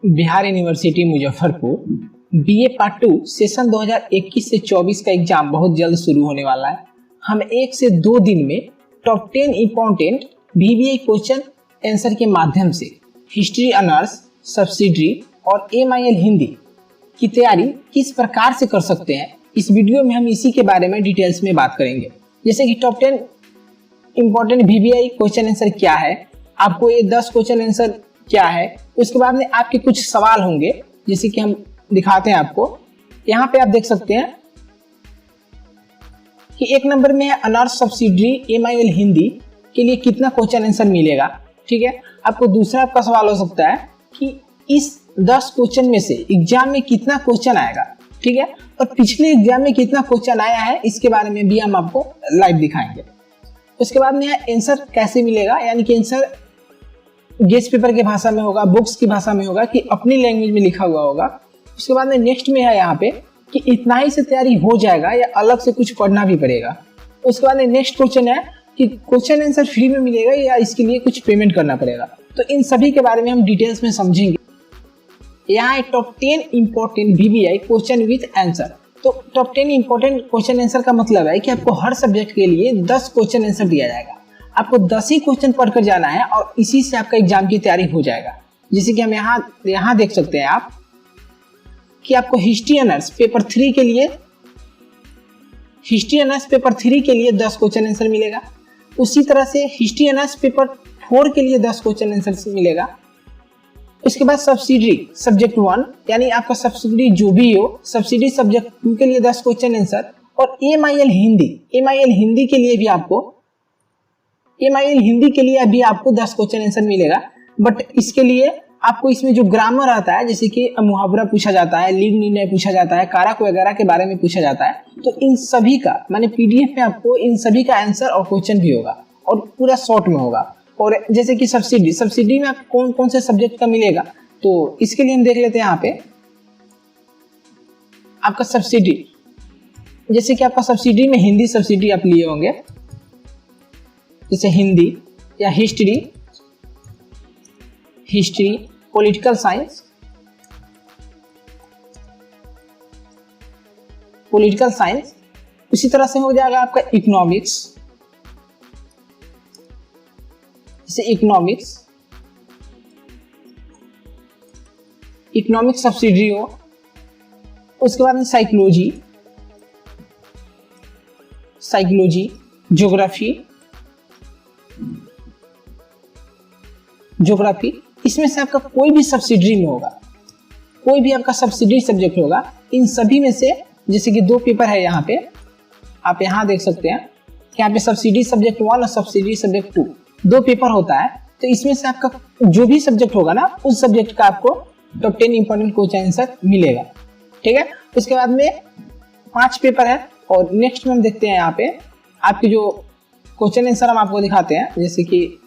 Bihar university Muzaffarpur BA part 2 session 2021 से 24 का exam बहुत जल्द शुरू होने वाला है। हम 1 से 2 दिन में top 10 important BBA question answer के माध्यम से हिस्ट्री ऑनर्स, सब्सिडरी और MIL हिंदी की तैयारी किस प्रकार से कर सकते हैं, इस वीडियो में हम इसी के बारे में डिटेल्स में बात करेंगे। जैसे कि top 10 important BBA question answer क्या है, आपको ये 10 क्वेश्चन आंसर क्या है, उसके बाद में आपके कुछ सवाल होंगे जैसे कि हम दिखाते हैं आपको। यहाँ पे आप देख सकते हैं कि 1 नंबर में है ऑनर्स सब्सिडरी MIL हिंदी के लिए कितना क्वेश्चन आंसर मिलेगा। ठीक है, आपको दूसरा आपका सवाल हो सकता है कि इस 10 क्वेश्चन में से एग्जाम में कितना क्वेश्चन आएगा। ठीक है, और पिछले एग्जाम में कितना क्वेश्चन आया है इसके बारे में भी हम आपको लाइव दिखाएंगे। उसके बाद में आंसर कैसे मिलेगा, यानी कि आंसर गेस्ट पेपर की भाषा में होगा, बुक्स की भाषा में होगा कि अपनी लैंग्वेज में लिखा हुआ होगा। उसके बाद में नेक्स्ट में है यहाँ पे कि इतना ही से तैयारी हो जाएगा या अलग से कुछ पढ़ना भी पड़ेगा। उसके बाद में नेक्स्ट क्वेश्चन है कि क्वेश्चन आंसर फ्री में मिलेगा या इसके लिए कुछ पेमेंट करना पड़ेगा। तो इन सभी के बारे में हम डिटेल्स में समझेंगे। यहाँ एक top 10 important BBI question with answer. तो टॉप 10 इंपॉर्टेंट क्वेश्चन आंसर का मतलब है कि आपको हर सब्जेक्ट के लिए 10 क्वेश्चन आंसर दिया जाएगा। आपको 10 ही क्वेश्चन पढ़कर जाना है और इसी से आपका एग्जाम की तैयारी हो जाएगा। जैसे कि हम यहाँ देख सकते हैं आप कि आपको हिस्ट्री ऑनर्स पेपर 3 के लिए 10 क्वेश्चन आंसर मिलेगा। उसी तरह से हिस्ट्री ऑनर्स पेपर 4 के लिए 10 क्वेश्चन आंसर मिलेगा। उसके बाद सब्सिडरी सब्जेक्ट 1 यानी आपका सब्सिडरी जो भी हो, सब्सिडरी सब्जेक्ट 2 के लिए 10 क्वेश्चन आंसर। और MIL हिंदी के लिए भी आपको 10 क्वेश्चन आंसर मिलेगा। बट इसके लिए आपको इसमें जो ग्रामर आता है, जैसे कि मुहावरा पूछा जाता है, लीड निर्णय पूछा जाता है, कारक वगैरह के बारे में पूछा जाता है, तो इन सभी का माने PDF में आपको इन सभी का आंसर और क्वेश्चन भी होगा और पूरा शॉर्ट में होगा। और जैसे कि सब्सिडी में आपको कौन कौन से सब्जेक्ट का मिलेगा, तो इसके लिए हम देख लेते हैं। यहाँ पे आपका सब्सिडी, जैसे कि आपका सब्सिडी में हिंदी सब्सिडी आप लिए होंगे, जैसे हिंदी या हिस्ट्री, पॉलिटिकल साइंस। उसी तरह से हो जाएगा आपका इकोनॉमिक्स, जैसे इकोनॉमिक्स सब्सिडी हो। उसके बाद में साइकोलॉजी, ज्योग्राफी, इसमें से आपका कोई भी सब्सिडरी में होगा, कोई भी आपका सब्सिडरी सब्जेक्ट होगा। इन सभी में से जैसे कि 2 पेपर है यहाँ पे, आप यहाँ देख सकते हैं कि यहाँ पे सब्सिडरी सब्जेक्ट 1 और सब्सिडरी सब्जेक्ट 2 2 पेपर होता है। तो इसमें से आपका जो भी सब्जेक्ट होगा ना, उस सब्जेक्ट का आपको टॉप 10 इंपॉर्टेंट क्वेश्चन आंसर मिलेगा। ठीक है, उसके बाद में 5 पेपर है। और नेक्स्ट में हम देखते हैं यहाँ पे आपके जो क्वेश्चन आंसर हम आपको दिखाते हैं। जैसे कि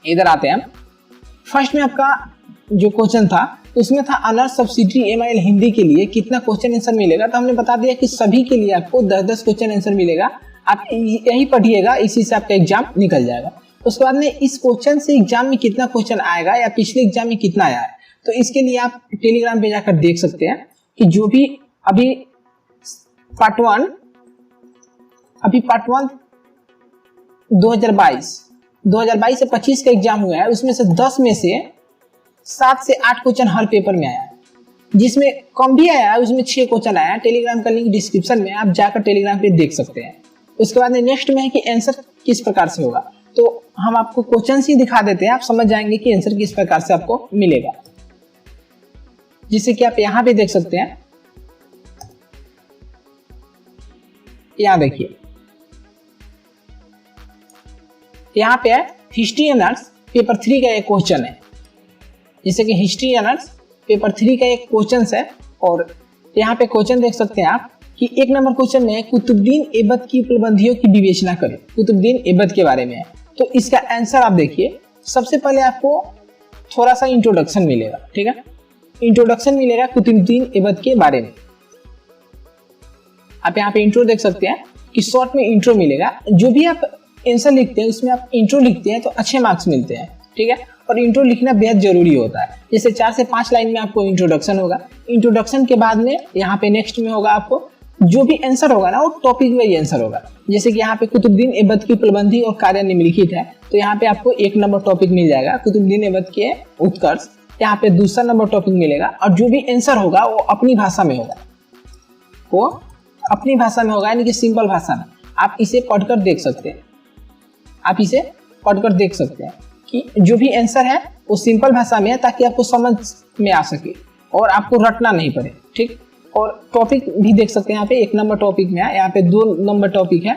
इधर आते हैं हम, फर्स्ट में आपका जो क्वेश्चन था उसमें था ऑनर्स सब्सिडरी MIL हिंदी के लिए कितना क्वेश्चन आंसर मिलेगा। तो हमने बता दिया कि सभी के लिए आपको 10-10 क्वेश्चन आंसर मिलेगा। आप यही पढ़िएगा, इसी से आपका एग्जाम निकल जाएगा। उसके बाद में इस क्वेश्चन से एग्जाम में कितना क्वेश्चन आएगा या पिछले एग्जाम में कितना आया है, तो इसके लिए आप टेलीग्राम पे जाकर देख सकते हैं कि जो भी अभी पार्ट 1 2022 से 25 का एग्जाम हुआ है, उसमें से 10 में से 7 से 8 क्वेश्चन हर पेपर में आया है। जिसमें कम भी आया है उसमें 6 क्वेश्चन आया है। टेलीग्राम का लिंक डिस्क्रिप्शन में, आप जाकर टेलीग्राम पे देख सकते हैं। उसके बाद नेक्स्ट में है कि आंसर किस प्रकार से होगा, तो हम आपको क्वेश्चन ही दिखा देते हैं, आप समझ जाएंगे कि आंसर किस प्रकार से आपको मिलेगा। जिसे कि आप यहाँ पे देख सकते हैं, यहाँ देखिए, यहाँ पे है हिस्ट्री ऑनर्स पेपर 3 का एक क्वेश्चन है। जैसे कि हिस्ट्री ऑनर्स पेपर 3 का एक क्वेश्चन है और यहाँ पे क्वेश्चन देख सकते हैं आप कि 1 नंबर क्वेश्चन में कुतुबुद्दीन ऐबक की उपलब्धियों की विवेचना करें। कुतुबुद्दीन ऐबक के बारे में है, तो इसका आंसर आप देखिए। सबसे पहले आपको थोड़ा सा इंट्रोडक्शन मिलेगा। ठीक है, इंट्रोडक्शन मिलेगा कुतुबुद्दीन ऐबक के बारे में। आप यहाँ पे इंट्रो देख सकते हैं कि शॉर्ट में इंट्रो मिलेगा। जो भी आप आंसर लिखते हैं उसमें आप इंट्रो लिखते हैं तो अच्छे मार्क्स मिलते हैं। ठीक है। और इंट्रो लिखना बेहद जरूरी होता है। जैसे 4 से 5 लाइन में आपको इंट्रोडक्शन होगा, इंट्रोडक्शन के बाद में यहाँ पे नेक्स्ट में होगा आपको जो भी आंसर होगा ना वो टॉपिक वाइज आंसर होगा। जैसे कि यहाँ पे कुतुबुद्दीन ऐबक की प्रबंधी और कार्य निम्नलिखित है, तो यहाँ पे आपको 1 नंबर टॉपिक मिल जाएगा कुतुबुद्दीन ऐबक के उत्कर्ष। यहाँ पे दूसरा नंबर टॉपिक मिलेगा और जो भी आंसर होगा वो अपनी भाषा में होगा, वो अपनी भाषा में होगा, यानी कि सिंपल भाषा में। आप इसे पढ़कर देख सकते हैं, आप इसे पढ़कर देख सकते हैं कि जो भी आंसर है वो सिंपल भाषा में है, ताकि आपको समझ में आ सके और आपको रटना नहीं पड़े, ठीक। और टॉपिक भी देख सकते हैं, यहाँ पे 1 नंबर टॉपिक में है, यहाँ पे 2 नंबर टॉपिक है।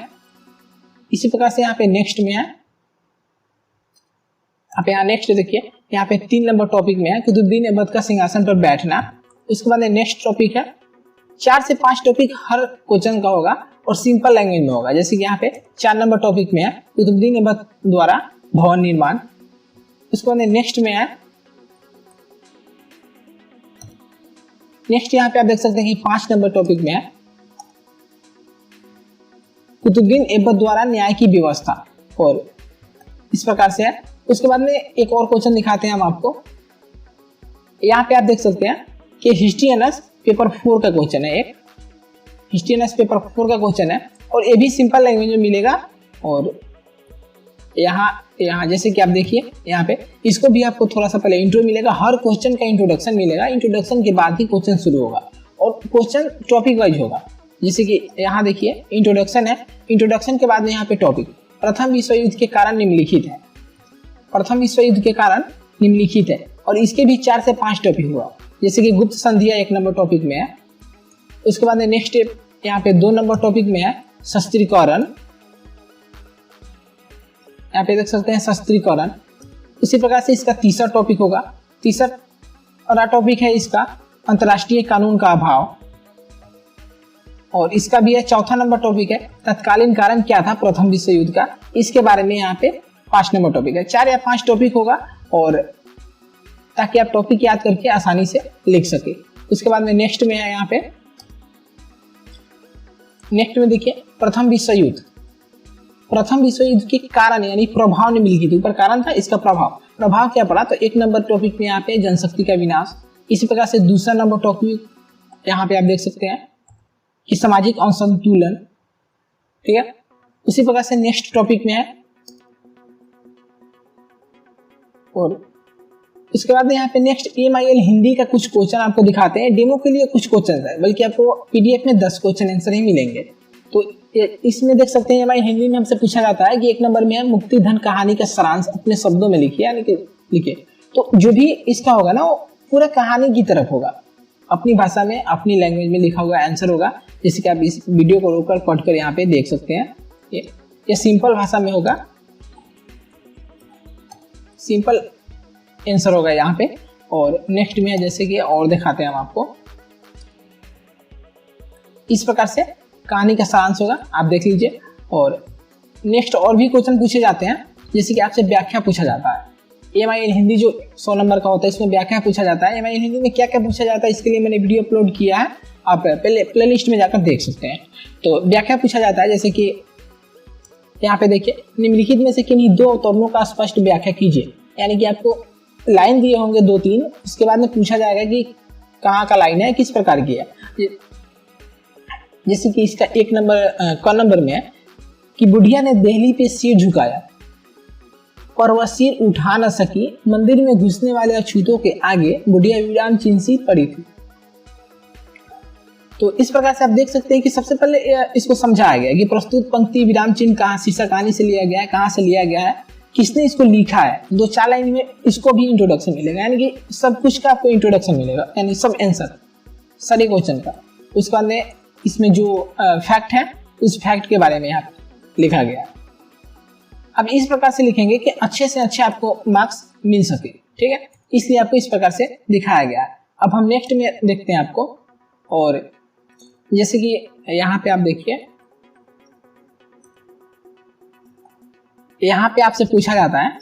इसी प्रकार से यहाँ पे नेक्स्ट में है, आप यहाँ नेक्स्ट देखिए, यहाँ पे 3 नंबर टॉपिक में है कुतुबुद्दीन ऐबक का सिंहासन पर बैठना। उसके बाद नेक्स्ट टॉपिक है। 4 से 5 टॉपिक हर क्वेश्चन का होगा और सिंपल लैंग्वेज में होगा। जैसे कि यहाँ पे 4 नंबर टॉपिक में है कुतुबुद्दीन ऐबक द्वारा भवन निर्माण। उसके बाद नेक्स्ट में है, नेक्स्ट यहाँ पे आप देख सकते हैं कि 5 नंबर टॉपिक में है कुतुबुद्दीन ऐबक द्वारा न्याय की व्यवस्था, और इस प्रकार से है। उसके बाद में एक और क्वेश्चन दिखाते हैं हम आपको। यहाँ पे आप देख सकते हैं कि हिस्ट्री एनएस पेपर 4 का क्वेश्चन है, एक हिस्ट्री एनएस पेपर 4 का क्वेश्चन है, और ये भी सिंपल लैंग्वेज में मिलेगा। और यहाँ जैसे कि आप देखिए, यहाँ पे इसको भी आपको थोड़ा सा पहले इंट्रो मिलेगा, हर क्वेश्चन का इंट्रोडक्शन मिलेगा, इंट्रोडक्शन के बाद ही क्वेश्चन शुरू होगा और क्वेश्चन टॉपिक वाइज होगा। जैसे कि यहाँ देखिए इंट्रोडक्शन है, इंट्रोडक्शन के बाद में यहाँ पे टॉपिक प्रथम विश्व युद्ध के कारण निम्नलिखित है, प्रथम विश्व युद्ध के कारण निम्नलिखित है, और इसके भी 4 से 5 टॉपिक हुआ। जैसे कि गुप्त संधियां 1 नंबर टॉपिक में है। उसके बाद नेक्स्ट यहाँ पे 2 नंबर टॉपिक में है शस्त्रीकरण, यहाँ पे देख सकते हैं शस्त्रीकरण। उसी प्रकार से इसका तीसरा टॉपिक होगा, तीसरा टॉपिक है इसका अंतर्राष्ट्रीय कानून का अभाव, और इसका भी है 4था नंबर टॉपिक है तत्कालीन कारण क्या था प्रथम विश्व युद्ध का, इसके बारे में यहाँ पे 5 नंबर टॉपिक है। 4 या 5 टॉपिक होगा, और ताकि आप टॉपिक याद करके आसानी से लिख सके। उसके बाद में नेक्स्ट में है, यहाँ पे नेक्स्ट में देखिए प्रथम विश्व युद्ध, प्रथम विश्व युद्ध के कारण यानी प्रभाव निम्नलिखित, ऊपर कारण था, इसका प्रभाव क्या पड़ा, तो 1 नंबर टॉपिक में यहाँ पे जनशक्ति का विनाश। इसी प्रकार से दूसरा नंबर टॉपिक यहाँ पे आप देख सकते हैं कि सामाजिक असंतुलन, ठीक है। उसी प्रकार से नेक्स्ट टॉपिक में है, और इसके बाद यहाँ पे नेक्स्ट MIL हिंदी का कुछ क्वेश्चन आपको दिखाते हैं। डेमो के लिए कुछ क्वेश्चन है, बल्कि आपको PDF में 10 क्वेश्चन आंसर ही मिलेंगे। तो इसमें देख सकते हैं MIL हिंदी में हमसे पूछा जाता है कि 1 नंबर में है मुक्तिधन कहानी का सारांश अपने शब्दों में लिखिए, यानी कि लिखिए। तो जो भी इसका होगा ना वो पूरा कहानी की तरफ होगा, अपनी भाषा में अपनी लैंग्वेज में लिखा हुआ आंसर होगा। जैसे कि आप इस वीडियो को रोककर पढ़कर यहाँ पे देख सकते हैं, ये सिंपल भाषा में होगा, सिंपल आंसर होगा यहाँ पे। और नेक्स्ट में है, जैसे कि और दिखाते हैं हम आपको, इस प्रकार से कहानी का सारांश होगा, आप देख लीजिए। और नेक्स्ट और भी क्वेश्चन पूछे जाते हैं, जैसे कि आपसे व्याख्या पूछा जाता है। MIL हिंदी जो 100 नंबर का होता है, इसमें व्याख्या पूछा जाता है। MIL हिंदी में क्या क्या पूछा जाता है, इसके लिए मैंने वीडियो अपलोड किया है, आप पहले प्लेलिस्ट में जाकर देख सकते हैं। तो व्याख्या पूछा जाता है, जैसे कि यहाँ पे देखिए, निम्नलिखित में से किन्हीं 2 अवतरणों का स्पष्ट व्याख्या कीजिए, यानी कि आपको लाइन दिए होंगे 2-3, उसके बाद में पूछा जाएगा कि कहाँ का लाइन है, किस प्रकार की है। जैसे कि इसका 1 नंबर क नंबर में है कि बुढ़िया ने देहली पे सिर झुकाया पर वह सिर उठा न सकी, मंदिर में घुसने वाले अछूतों के आगे बुढ़िया विराम चिन्ह सी पड़ी थी। तो इस प्रकार से आप देख सकते हैं कि सबसे पहले इसको समझाया गया कि प्रस्तुत पंक्ति विराम चिन्ह कहाँ शीर्षक कहानी से लिया गया है, कहाँ से लिया गया है, किसने इसको लिखा है। 2-4 लाइन में इसको भी इंट्रोडक्शन मिलेगा, यानी कि सब कुछ का आपको इंट्रोडक्शन मिलेगा, यानी सब आंसर सारे क्वेश्चन का। उसके बाद में इसमें जो फैक्ट है उस फैक्ट के बारे में यहाँ लिखा गया है। अब इस प्रकार से लिखेंगे कि अच्छे से अच्छे आपको मार्क्स मिल सके, ठीक है, इसलिए आपको इस प्रकार से दिखाया गया है। अब हम नेक्स्ट में देखते हैं आपको, और जैसे कि यहाँ पे आप देखिए, यहाँ पे आपसे पूछा जाता है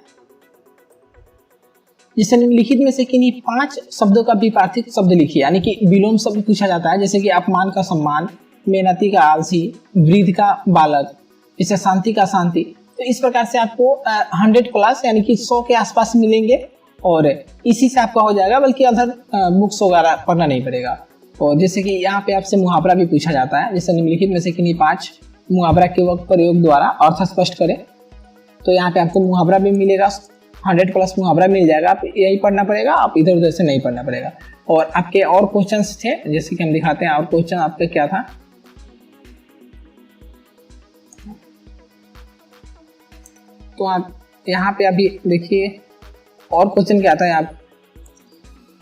जिसे निम्नलिखित में से किन्हीं 5 शब्दों का विपार्थित शब्द लिखिए, यानी कि विलोम शब्द पूछा जाता है। जैसे कि अपमान का सम्मान, मेहनती का आलसी, वृद्ध का बालक, जैसे शांति का शांति। तो इस प्रकार से आपको 100 क्लास यानी कि 100 के आसपास मिलेंगे और इसी से आपका हो जाएगा, बल्कि अदर बुक्स वगैरह पढ़ना नहीं पड़ेगा। और जैसे कि यहाँ पे आपसे मुहावरा भी पूछा जाता है, जैसे निम्नलिखित में से किन्हीं 5 मुहावरा के वक्त प्रयोग द्वारा अर्थ स्पष्ट करें। तो यहाँ पे आपको मुहावरा भी मिलेगा, 100 प्लस मुहावरा मिल जाएगा। आप यही पढ़ना पड़ेगा, आप इधर उधर से नहीं पढ़ना पड़ेगा। और आपके और क्वेश्चंस थे, जैसे कि हम दिखाते हैं और क्वेश्चन आपका क्या था। तो आप यहाँ पे अभी देखिए और क्वेश्चन क्या था आप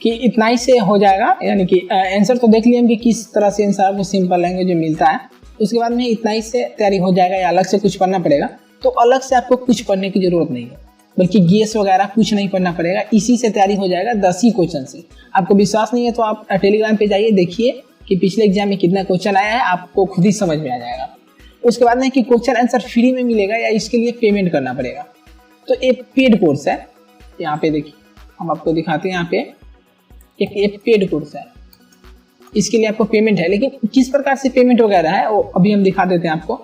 कि इतना ही से हो जाएगा, यानी कि आंसर तो देख लिए हम कि किस तरह से आंसर आपको सिंपल लैंग्वेज में मिलता है। उसके बाद में इतना ही से तैयारी हो जाएगा या अलग से कुछ पढ़ना पड़ेगा? तो अलग से आपको कुछ पढ़ने की जरूरत नहीं है, बल्कि गेस वगैरह कुछ नहीं पढ़ना पड़ेगा, इसी से तैयारी हो जाएगा 10 ही क्वेश्चन से। आपको विश्वास नहीं है तो आप टेलीग्राम पे जाइए, देखिए कि पिछले एग्जाम में कितना क्वेश्चन आया है, आपको खुद ही समझ में आ जाएगा। उसके बाद में कि क्वेश्चन आंसर फ्री में मिलेगा या इसके लिए पेमेंट करना पड़ेगा। तो एक पेड कोर्स है, यहाँ पे देखिए हम आपको दिखाते हैं। यहाँ पे एक पेड कोर्स है, इसके लिए आपको पेमेंट है, लेकिन किस प्रकार से पेमेंट वगैरह है वो अभी हम दिखा देते हैं आपको।